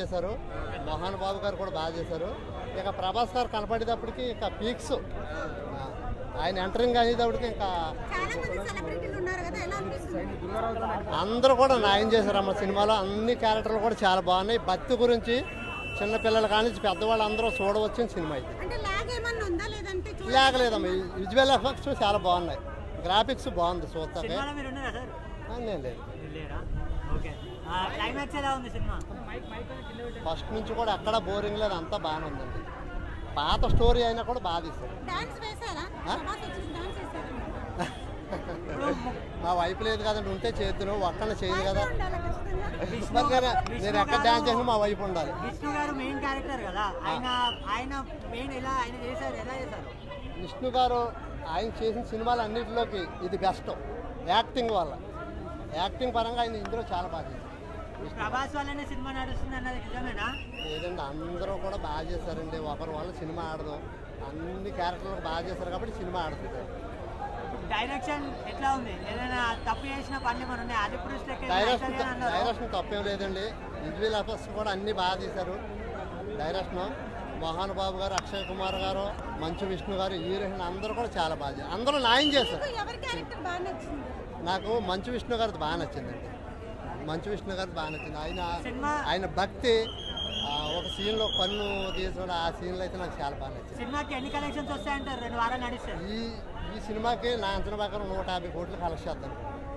చేశారు. మోహన్ బాబు గారు కూడా బాగా చేశారు. ఇక ప్రభాస్ గారు కనపడేటప్పటికి ఇక పీక్స్, ఆయన ఎంటరింగ్ అనేటప్పటికి ఇంకా అందరూ కూడా న్యాయం చేశారమ్మ. సినిమాలో అన్ని క్యారెక్టర్లు కూడా చాలా బాగున్నాయి. భక్తి గురించి చిన్నపిల్లలు కానీ పెద్దవాళ్ళు అందరూ చూడవచ్చిన సినిమా ఇది. లేకలేదమ్మా, విజువల్ ఎఫెక్ట్స్ చాలా బాగున్నాయి, గ్రాఫిక్స్ బాగుంది చూస్తాకే. నేను లేదు. ఫస్ట్ నుంచి కూడా ఎక్కడ బోరింగ్ లేదు, అంతా బాగానే ఉందండి. పాత స్టోరీ అయినా కూడా బాగా తీస్తారు. మా వైపు లేదు కదండి, ఉంటే చేతులు ఒక్కన చేయదు కదా. నేను ఎక్కడ డాన్స్ చేసినా మా వైపు ఉండాలి. విష్ణు గారు మెయిన్ క్యారెక్టర్ కదా, ఆయన మెయిన్ ఎలా ఆయన చేశారు, ఎలా చేశారు? విష్ణు గారు ఆయన చేసిన సినిమాలు అన్నింటిలోకి ఇది బెస్ట్. యాక్టింగ్ వల్ల, యాక్టింగ్ పరంగా ఆయన ఇందులో చాలా బాగా చేశారు. ప్రభాస్ వల్లనే సినిమా నడుస్తుంది అన్నది నిజమేనా? లేదండి, అందరూ కూడా బాగా చేశారండి. ఒకరి వల్ల సినిమా ఆడదు, అన్ని క్యారెక్టర్లు బాగా చేశారు కాబట్టి సినిమా ఆడుతుంది. డైరెక్షన్ ఎట్లా ఉంది? ఏదైనా తప్పు చేసిన పనులు ఏమైనా ఉన్నాయి? అది డైరెక్షన్ తప్పేం లేదండి. విజువల్ ఎఫెక్ట్స్ కూడా అన్ని బాగా తీశారు. డైరెక్షన్ మోహన్ బాబు గారు, అక్షయ్ కుమార్ గారు, మంచు విష్ణు గారు, హీరోయిన్ అందరూ కూడా చాలా బాగా చేశారు. అందరూ న్యాయం చేశారు. నాకు మంచు విష్ణు గారిది బాగా నచ్చిందండి. మంచు విష్ణు గారిది బాగా నచ్చింది. ఆయన భక్తి, ఒక సీన్లో పన్ను తీసుకుని ఆ సీన్లో అయితే నాకు చాలా బాగా నచ్చింది. సినిమాకి ఎన్ని కలెక్షన్స్ వస్తాయంటారు? 2 వారాలు నడుస్తాయి. ఈ సినిమాకి నా అంచనా ప్రకారం 150 కోట్లు కలెక్ట్ చేస్తాను.